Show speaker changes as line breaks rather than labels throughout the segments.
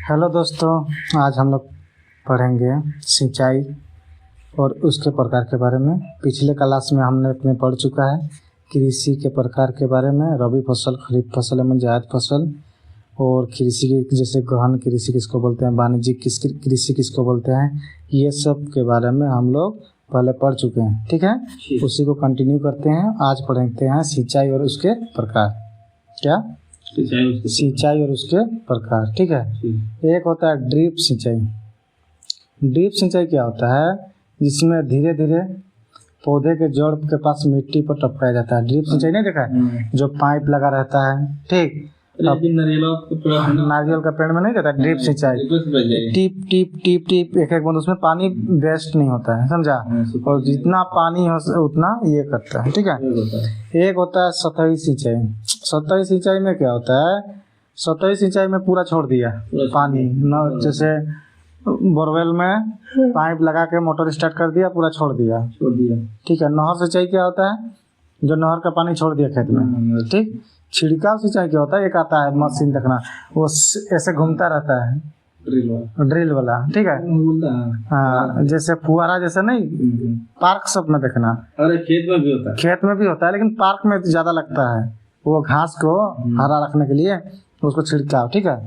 Hello दोस्तों, आज हम लोग पढ़ेंगे सिंचाई और उसके प्रकार के बारे में। पिछले क्लास में हमने अपने पढ़ चुका है कृषि के प्रकार के बारे में, रबी फसल, खरीफ फसल एवं जायद फसल, और कृषि की जैसे गहन कृषि किसको बोलते हैं, वाणिज्यिक कृषि किसको बोलते हैं, ये सब के बारे में हम लोग पहले पढ़ चुके हैं। ठीक है, उसी को कंटिन्यू करते हैं। आज पढ़ते हैं सिंचाई और उसके प्रकार। क्या? सिंचाई और उसके प्रकार। ठीक है, एक होता है ड्रिप सिंचाई। ड्रिप सिंचाई क्या होता है? जिसमें धीरे धीरे पौधे के जड़ के पास मिट्टी पर टपकाया जाता है। ड्रिप सिंचाई नहीं देखा है? जो पाइप लगा रहता है। ठीक, नारियल का पेड़ में नहीं रहता ड्रिप सिंचाई, टिप टिप टिप टिप एक एक बूंद, उसमें पानी वेस्ट नहीं होता है, समझा? और जितना पानी हो उतना ये करता है। ठीक है, एक होता है सतही सिंचाई। सतही सिंचाई में क्या होता है? सतही सिंचाई में पूरा छोड़ दिया पानी, न जैसे बोरवेल में पाइप लगा के मोटर स्टार्ट कर दिया, पूरा छोड़ दिया। ठीक है, नहर सिंचाई क्या होता है? जो नहर का पानी छोड़ दिया खेत में। ठीक, छिड़काव सिंचाई क्या होता है? एक आता है मशीन, देखना वो ऐसे घूमता रहता है, ड्रिल वाला। ठीक है, हाँ, जैसे फुहारा जैसे नहीं, पार्क सब में देखना।
अरे खेत में भी होता है,
खेत में भी होता है, लेकिन पार्क में ज्यादा लगता है, वो घास को हरा रखने के लिए उसको छिड़काव। ठीक है,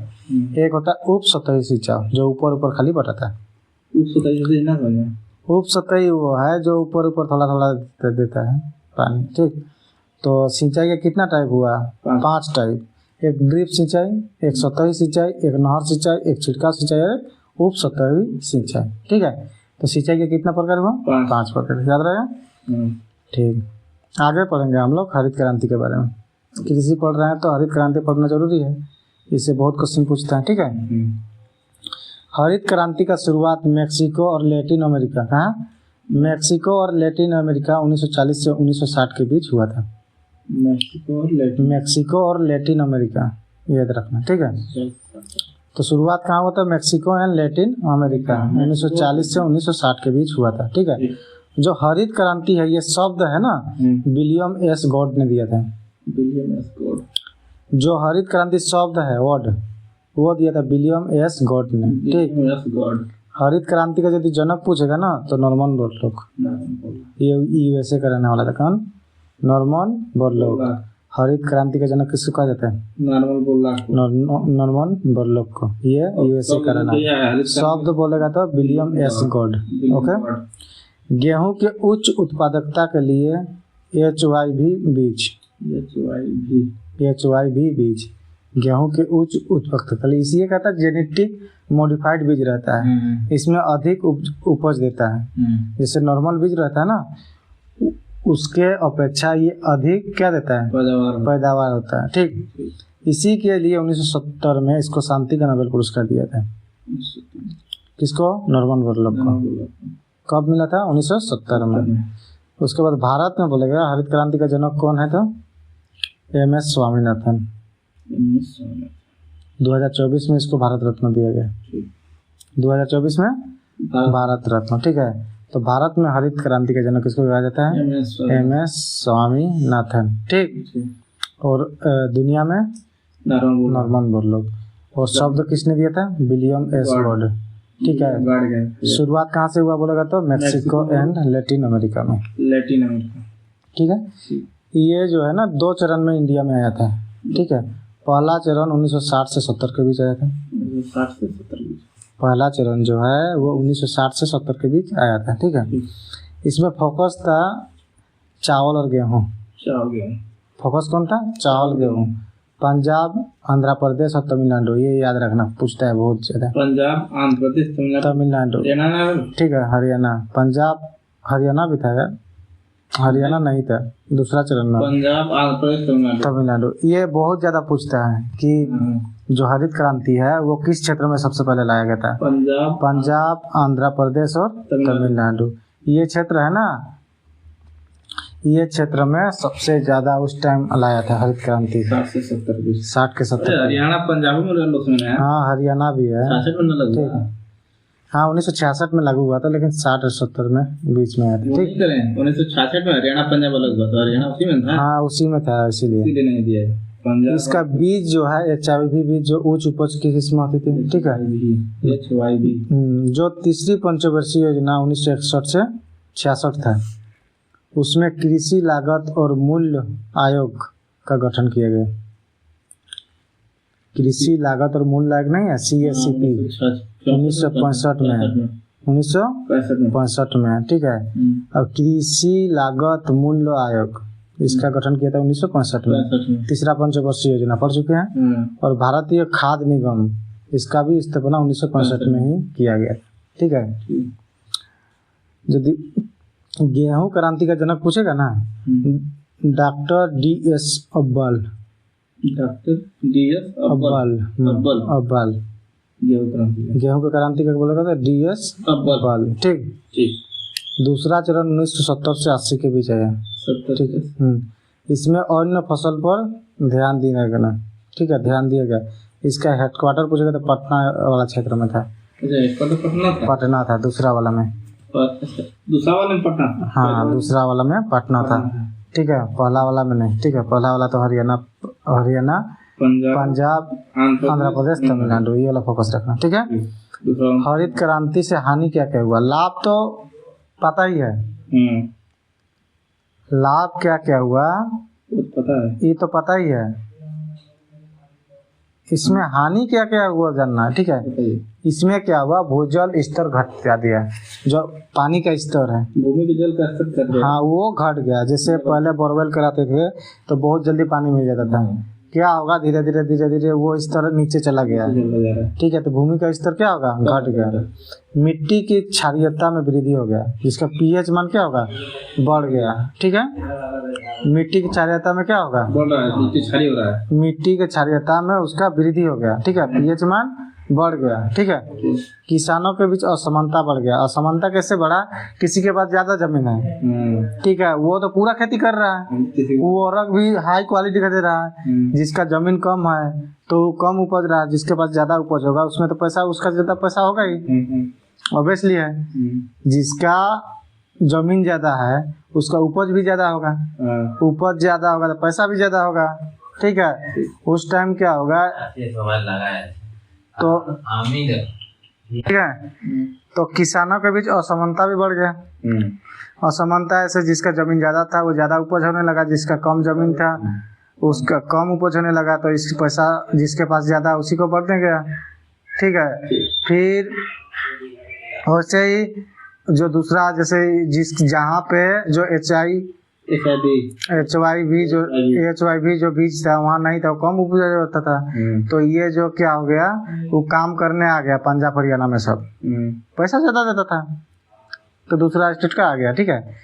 एक होता है उप सतही सिंचाई, जो ऊपर ऊपर खाली बटाता है। उप सतही वो है जो ऊपर ऊपर थोड़ा थोड़ा देता है पानी। ठीक, तो सिंचाई का कितना टाइप हुआ? 5 टाइप। एक ड्रिप सिंचाई, एक सतही सिंचाई, एक नहर सिंचाई, एक छिड़काव सिंचाई और उप सतही सिंचाई। ठीक है, तो सिंचाई के कितना प्रकार हुआ? 5 प्रकार। याद रहेगा? ठीक, आगे पढ़ेंगे हम लोग हरित क्रांति के बारे में। कृषि पढ़ रहे हैं तो हरित क्रांति पढ़ना जरूरी है, इससे बहुत क्वेश्चन पूछता है। ठीक है, हरित क्रांति का शुरुआत मैक्सिको और लैटिन अमेरिका, कहाँ? मैक्सिको और लैटिन अमेरिका 1940 से 1960 के बीच हुआ था। मैक्सिको और लैटिन अमेरिका, याद रखना। ठीक है, तो शुरुआत कहाँ हुआ था? मैक्सिको एंड लैटिन अमेरिका 1940 से 1960 के बीच हुआ था। ठीक है, जो हरित क्रांति है, ये शब्द है ना, विलियम एस गॉड ने दिया था। जो हरित क्रांति शब्द है, वर्ड, वो दिया था विलियम एस गॉड ने। ठीक, हरित क्रांति का यदि जनक पूछेगा ना तो नॉर्मन बोरलॉग, ये यूएसए का रहने वाला था। कौन? Norman Borlaug. हरित क्रांति का जनक किसको कहा जाता है? नॉर्मन बोरलॉग को। ये यूएसए का रहना, शब्द बोलेगा तो विलियम एस गॉड। ओके, गेहूं के उच्च उत्पादकता के लिए HYV बीज, गेहूं के उच्च उत्पादकता, इसी कहता है जेनेटिक मॉडिफाइड बीज रहता है, इसमें अधिक उपज देता है। जैसे नॉर्मल बीज रहता है ना, उसके अपेक्षा ये अधिक क्या देता है? पैदावार होता है। ठीक, इसी के लिए 1970 में इसको शांति का नोबेल पुरस्कार दिया था। किसको? नॉर्मन बोरलॉग को। कब मिला था? 1970 में। उसके बाद भारत में बोलेगा हरित क्रांति का जनक कौन है? तो MS स्वामीनाथन। 2024 में इसको भारत रत्न दिया गया। 2024 में भारत रत्न। ठीक है, तो भारत में हरित क्रांति का जनक किसको कहा जाता है? MS स्वामीनाथन। ठीक, और दुनिया में नॉर्मन बोरलॉग। और शब्द किसने दिया था? William S God. ठीक है, शुरुआत कहाँ से हुआ बोलेगा तो मैक्सिको एंड लैटिन अमेरिका में। ठीक है, ये जो है ना 2 चरण में इंडिया में आया था। ठीक है, पहला चरण 1960 से 70 के बीच आया था। पहला चरण जो है वो 1960 से 70 के बीच आया था। ठीक है, इसमें फोकस था चावल और गेहूँ। फोकस कौन था? चावल गेहूँ। पंजाब, आंध्र प्रदेश और तमिलनाडु, ये याद रखना, पूछता है बहुत ज्यादा।
पंजाब, आंध्र प्रदेश,
तमिलनाडु। ठीक है, हरियाणा, पंजाब, हरियाणा भी था यार, हरियाणा नहीं था, दूसरा चरण में
पंजाब, आंध्र प्रदेश,
तमिलनाडु। ये बहुत ज्यादा पूछता है कि जो हरित क्रांति है वो किस क्षेत्र में सबसे पहले लाया गया था? पंजाब, आंध्र प्रदेश और तमिलनाडु। ये क्षेत्र है ना, ये क्षेत्र में सबसे ज्यादा उस टाइम लाया था हरित क्रांति। 60 के 70।
हरियाणा, पंजाब में,
हाँ हरियाणा भी है। ठीक, हाँ 1966 में लागू हुआ था, लेकिन 60 और 70 में बीच में आया था। ठीक,
1966 में हरियाणा पंजाब अलग हुआ था, हरियाणा उसी में था।
हाँ उसी में था, इसीलिए
नहीं दिया है। पंजाब
इसका बीज जो है HIV बीज जो उच्च उपज की किस्म होती थी, ठीक है।
HYV
जो तीसरी पंचवर्षीय योजना 1961 से 66 था, उसमें कृषि लागत और मूल्य आयोग का गठन किया गया। कृषि लागत और मूल्य आयोग नहीं है, CSCP 1965 में, 1965 में, ठीक है। अब कृषि लागत मूल्य आयोग इसका गठन किया था 1965 में। तीसरा पंचवर्षीय योजना पढ़ चुके हैं। और भारतीय खाद्य निगम इसका भी स्थापना 1965 में ही किया गया, ठीक है। यदि गेहूं क्रांति का जनक पूछेगा ना, डॉक्टर DS अव्वल, अव्वल गेहूं की क्रांति का बोला था DS अव्वल, ठीक। दूसरा चरण 1970 से 80 के बीच आया, ठीक है। इसमें अन्य फसल पर ध्यान दिया गया, ठीक है, ध्यान दिया गया। इसका हेडक्वार्टर पूछेगा तो पटना वाला क्षेत्र में था। पटना था दूसरा वाला में,
पटना,
हाँ दूसरा वाला में पटना था, ठीक है, पहला वाला में नहीं, ठीक है। पहला वाला तो हरियाणा पंजाब आंध्र प्रदेश तमिलनाडु, ये वाला फोकस रखना, ठीक है। हरित क्रांति से हानि क्या क्या हुआ? लाभ तो पता ही है, लाभ क्या क्या हुआ
पता है,
ये तो पता ही है। इसमें हानि क्या क्या हुआ जानना है, ठीक है। इसमें क्या हुआ, भूजल स्तर घट दिया, जो पानी का स्तर है,
भूमि के जल का स्तर घट गया,
हाँ वो घट गया। जैसे पहले बोरवेल कराते थे तो बहुत जल्दी पानी मिल जाता था, क्या होगा, धीरे धीरे वो स्तर नीचे चला गया, ठीक है। तो भूमि का स्तर क्या होगा, घट गया। मिट्टी की क्षारीयता में वृद्धि हो गया, जिसका pH मान क्या होगा, बढ़ गया, ठीक है। मिट्टी की क्षारीयता में क्या होगा,
बढ़ रहा है, मिट्टी क्षारीय हो रहा है,
मिट्टी की क्षारीयता में उसका वृद्धि हो गया, ठीक है। pH मान बढ़ गया, ठीक है। किसानों के बीच असमानता बढ़ गया। असमानता कैसे बढ़ा, किसी के पास ज्यादा जमीन है, ठीक है, वो तो पूरा खेती कर रहा है, वो औरक भी हाई क्वालिटी का दे रहा है। जिसका जमीन कम है तो कम उपज रहा है, जिसके पास ज्यादा उपज होगा उसमें तो पैसा, उसका ज्यादा पैसा होगा ही, ऑब्वियसली है। जिसका जमीन ज्यादा है उसका उपज भी ज्यादा होगा, उपज ज्यादा होगा तो पैसा भी ज्यादा होगा, ठीक है। उस टाइम क्या होगा, तो ठीक है, तो किसानों के बीच असमानता भी बढ़ गया। असमानता ऐसे, जिसका जमीन ज्यादा था वो ज्यादा उपज होने लगा, जिसका कम जमीन था उसका कम उपज होने लगा, तो इस पैसा जिसके पास ज्यादा उसी को बढ़ने गया, ठीक है। फिर वैसे ही जो दूसरा, जैसे जहाँ पे जो HYV जो बीज था वहाँ नहीं था, वो कम उपज होता था, तो ये जो क्या हो गया, वो काम करने आ गया पंजाब हरियाणा में, सब पैसा ज्यादा देता था तो दूसरा स्टेट का आ गया, ठीक है।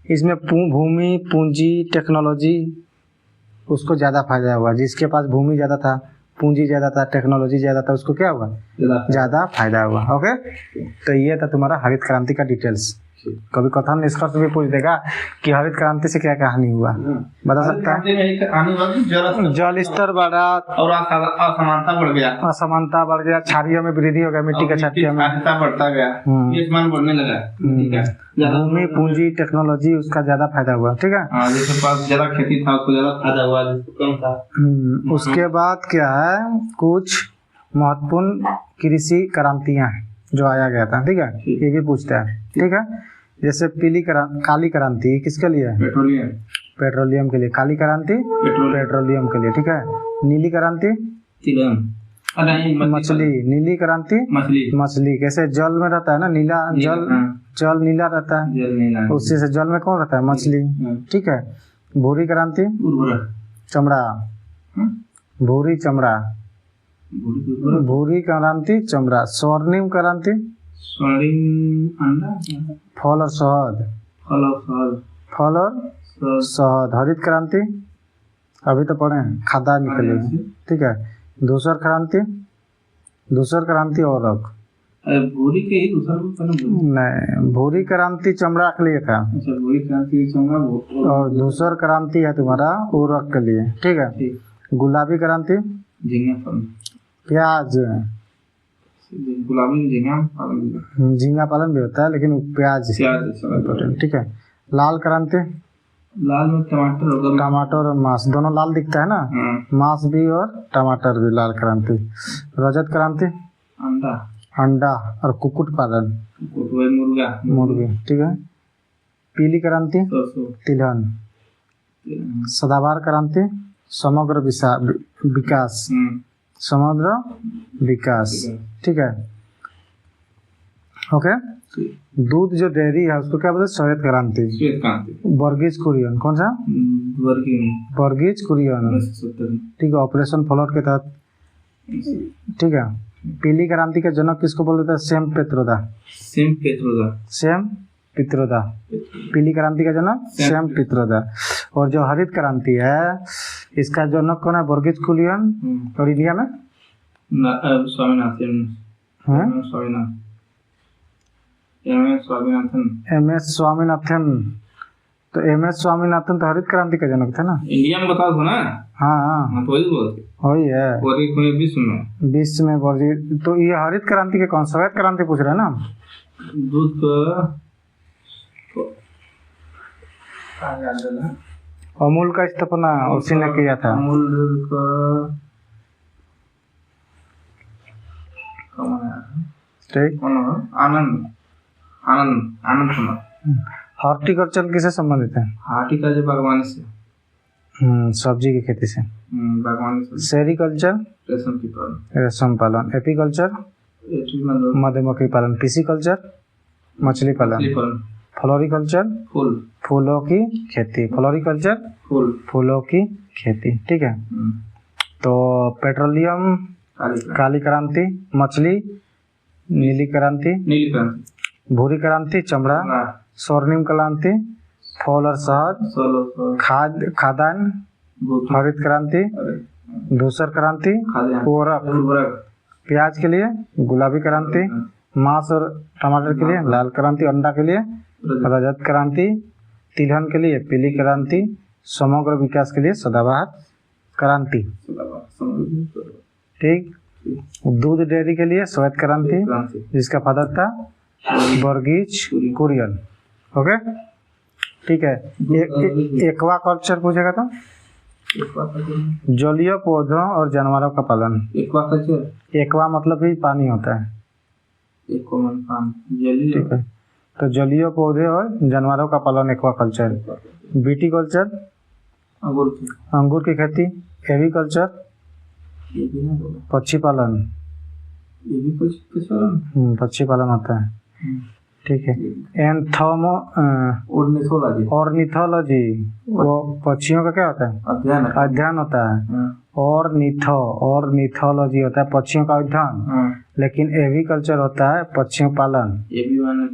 इसमें भूमि पूंजी टेक्नोलॉजी उसको ज्यादा फायदा हुआ। जिसके पास भूमि ज्यादा था, पूंजी ज्यादा था, टेक्नोलॉजी ज्यादा था, उसको क्या हुआ, ज्यादा फायदा हुआ। ओके, तो ये था तुम्हारा हरित क्रांति का डिटेल्स। कभी कथन निष्कर्ष भी पूछ देगा कि हरित क्रांति से क्या कहानी हुआ, बता सकता है। जल स्तर बढ़ा
और असमानता बढ़ गया,
असमानता बढ़ गया, क्षारीय में वृद्धि हो गया, मिट्टी का क्षारीय में
बढ़ता गया, pH मान बढ़ने लगा, ठीक है।
भूमि पूंजी टेक्नोलॉजी उसका ज्यादा फायदा हुआ, ठीक है।
जिसके पास ज्यादा खेती था उसको ज्यादा फायदा हुआ, जिसको कम था।
उसके बाद क्या है, कुछ महत्वपूर्ण कृषि क्रांतियां जो आया गया था, ठीक है, ये भी पूछता है, ठीक है। जैसे काली क्रांति किसके लिए, पेट्रोलियम के लिए, काली क्रांति पेट्रोलियम के लिए, ठीक है। नीली क्रांति मछली, नीली क्रांति मछली, कैसे जल में रहता है ना, नीला जल नीला रहता है, उससे से जल में कौन रहता है, मछली, ठीक है। भूरी क्रांति चमड़ा, भूरी चमड़ा, भूरी क्रांति चमड़ा। स्वर्णिम क्रांति फल और शहद, फल और शहद। हरित क्रांति अभी तो पढ़े हैं, खाद्यान्न के लिए, ठीक है। धूसर क्रांति और
भूरी के ही दूसरा
नहीं, भूरी क्रांति चमड़ा के लिए था,
भूरी क्रांति चमड़ा,
और धूसर क्रांति है तुम्हारा उर्वरक के लिए, ठीक है। गुलाबी क्रांति प्याज,
गुलाबी
झींगा पालन भी होता है लेकिन प्याज इम्पोर्टेंट, ठीक है। लाल क्रांति
लाल में टमाटर होगा।
टमाटर और मांस दोनों लाल दिखता है ना, मांस भी और टमाटर भी। लाल क्रांति। रजत क्रांति
अंडा,
अंडा और कुक्कुट पालन,
मुर्गा,
मुर्गी, ठीक है। पीली क्रांति
सरसों,
तिलहन। सदाबहार क्रांति समग्र विकास, समग्र विकास, ठीक है। ओके। दूध जो डेयरी है उसको क्या बोलते हैं? श्वेत क्रांति।
श्वेत क्रांति।
वर्गीज कुरियन, कौन सा? वर्गीज कुरियन, ठीक है। ऑपरेशन फ्लड के तहत, ठीक है। पीली क्रांति के जनक किसको बोलते हैं? Same Pitroda.
Same Pitroda.
Same Pitroda. पीली क्रांति का जनक सेम पित्रोदा। और जो हरित क्रांति है इसका जनक कौन है? वर्गीज कुरियन। और इंडिया में एम एस स्वामीनाथन। तो एम एस स्वामीनाथन तो हरित क्रांति के जनक थे ना।
इंडिया में बताओ ना।
हाँ
तो
वही है। विश्व में वर्जित। तो ये हरित क्रांति के कौन? श्वेत क्रांति पूछ रहे हैं ना।
दूध का
अमूल का स्थापना उसी ने किया था।
अमूल का
ठीक।
आनंद, आनंद, आनंद कुमार।
हॉर्टिकल्चर किससे संबंधित है?
हॉर्टिकल्चर बागवानी से।
सब्जी की खेती से।
बागवानी से।
सेरिकल्चर
रेशम की पालन।
रेशम पालन। एपीकल्चर मधुमक्खी पालन। पिसिकल्चर मछली पालन। फ्लोरिकल्चर फूलों की खेती। फ्लोरिकल्चर फूलों की खेती, ठीक है। तो पेट्रोलियम काली क्रांति। मछली नीली क्रांति। भूरी क्रांति चमड़ा। स्वर्णिम क्रांति फल और शहद। खाद्यान्न हरित क्रांति। धूसर क्रांति उर्वरक। प्याज के लिए गुलाबी क्रांति। मांस और टमाटर के लिए लाल क्रांति। अंडा के लिए रजत क्रांति। तिलहन के लिए पीली क्रांति। समग्र विकास के लिए सदाबहार क्रांति, ठीक। दूध डेयरी के लिए श्वेत क्रांति जिसका फादर था वर्गीज कुरियन। ओके, ठीक है। एक्वा कल्चर पूछेगा तो जलीय पौधों और जानवरों का पालन। एक्वा मतलब ही पानी होता है, ठीक है। तो जलीय पौधे और जानवरों का पालन एक्वा कल्चर। बीटी कल्चर अंगूर की खेती। एवी कल्चर पक्षी पालन। पक्षी पालन होता है, ठीक है। ऑर्निथोलॉजी वो पक्षियों का क्या होता है? अध्ययन होता है। ऑर्निथोलॉजी होता है पक्षियों का अध्ययन। लेकिन एविकल्चर होता है पक्षियों पालन।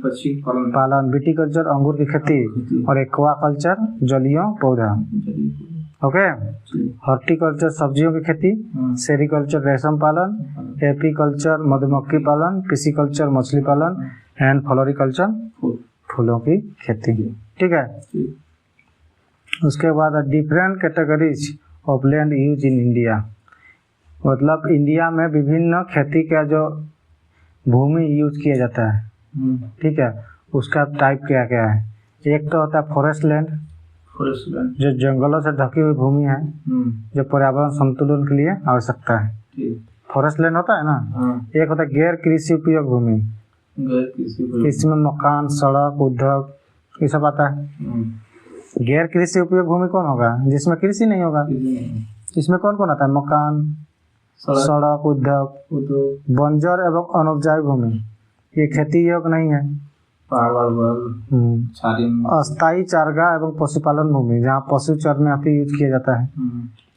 पक्षी
पालन। विटीकल्चर अंगूर की खेती और एक्वा कल्चर जलीय पौधा। ओके। हॉर्टिकल्चर सब्जियों की खेती। सेरिकल्चर रेशम पालन। एपीकल्चर मधुमक्खी पालन। पिसिकल्चर मछली पालन एंड फ्लोरिकल्चर फूलों की खेती, ठीक है। उसके बाद different categories of land use in India, मतलब इंडिया में विभिन्न खेती का जो भूमि यूज किया जाता है, ठीक है, उसका टाइप क्या क्या है। एक तो होता है फॉरेस्ट लैंड, जो जंगलों से ढकी हुई भूमि है जो पर्यावरण संतुलन के लिए आवश्यकता है, फॉरेस्ट लैंड होता है ना। एक होता है गैर कृषि उपयोग भूमि, इसमें मकान सड़क उद्योग ये सब आता है। गैर कृषि उपयोग भूमि कौन होगा? जिसमें कृषि नहीं होगा। इसमें कौन कौन आता है? मकान सड़क उद्योग। बंजर एवं अनुपजाऊ भूमि ये खेती योग्य नहीं है। अस्थायी चारगाह एवं पशुपालन भूमि जहाँ पशु चरने आती यूज किया जाता है।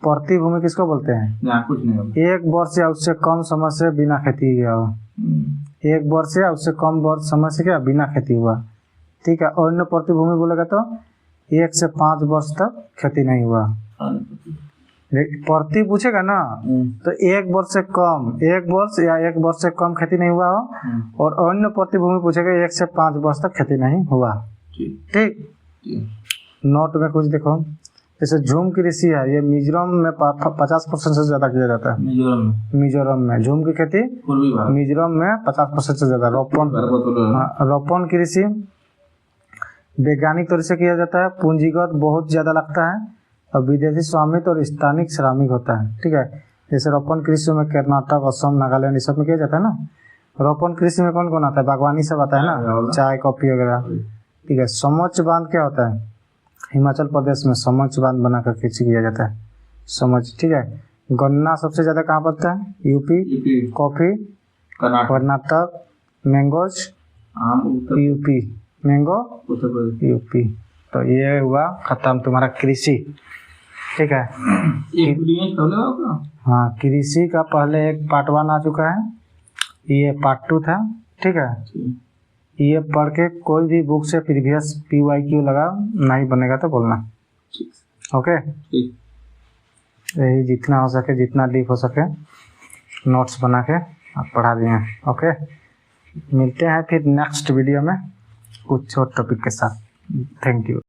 प्रति भूमि किसको बोलते हैं?
कुछ नहीं,
एक वर्ष या उससे कम समय से बिना खेती किया हो। एक वर्ष या उससे कम वर्ष समय से क्या बिना खेती हुआ, ठीक है। अन्य प्रति भूमि बोलेगा तो 1 से 5 वर्ष तक खेती नहीं हुआ। प्रति पूछेगा ना तो 1 वर्ष से कम, 1 वर्ष या 1 वर्ष से कम खेती नहीं हुआ हो। और अन्य प्रति भूमि पूछेगा 1 से 5 वर्ष तक खेती नहीं हुआ, ठीक। नोट में कुछ देखो, जैसे झूम कृषि है, ये मिजोरम में 50% से ज्यादा किया जाता है। मिजोरम में झूम की खेती मिजोरम में 50% से ज्यादा। रोपण कृषि वैज्ञानिक तौर से किया जाता है, पूंजीगत बहुत ज़्यादा लगता है, और विदेशी स्वामित्व और स्थानिक श्रमिक होता है। ठीक है, जैसे रोपण कृषि में कर्नाटक, असम, नागालैंड ये सब में किया जाता है ना। रोपण कृषि में कौन कौन आता है? बागवानी सब आता है ना, चाय कॉफी वगैरह। ठीक है, समोच्च बांध क्या होता है? हिमाचल प्रदेश में समोच्च बांध बनाकर कृषि किया जाता है, समोच्च। ठीक है, गन्ना सबसे ज़्यादा कहाँ पड़ता है? UP. Coffee Karnataka, mangoes UP, mango UP. तो ये हुआ खत्म तुम्हारा कृषि। ठीक है, हाँ, कृषि का पहले एक पार्ट 1 आ चुका है, ये पार्ट 2 था। ठीक है, ये पढ़ के कोई भी बुक से प्रीवियस PYQ लगा नहीं बनेगा तो बोलना। ओके, यही जितना हो सके, जितना डीप हो सके नोट्स बना के आप पढ़ा दिए। ओके, मिलते हैं फिर नेक्स्ट वीडियो में कुछ और टॉपिक के साथ। Thank you.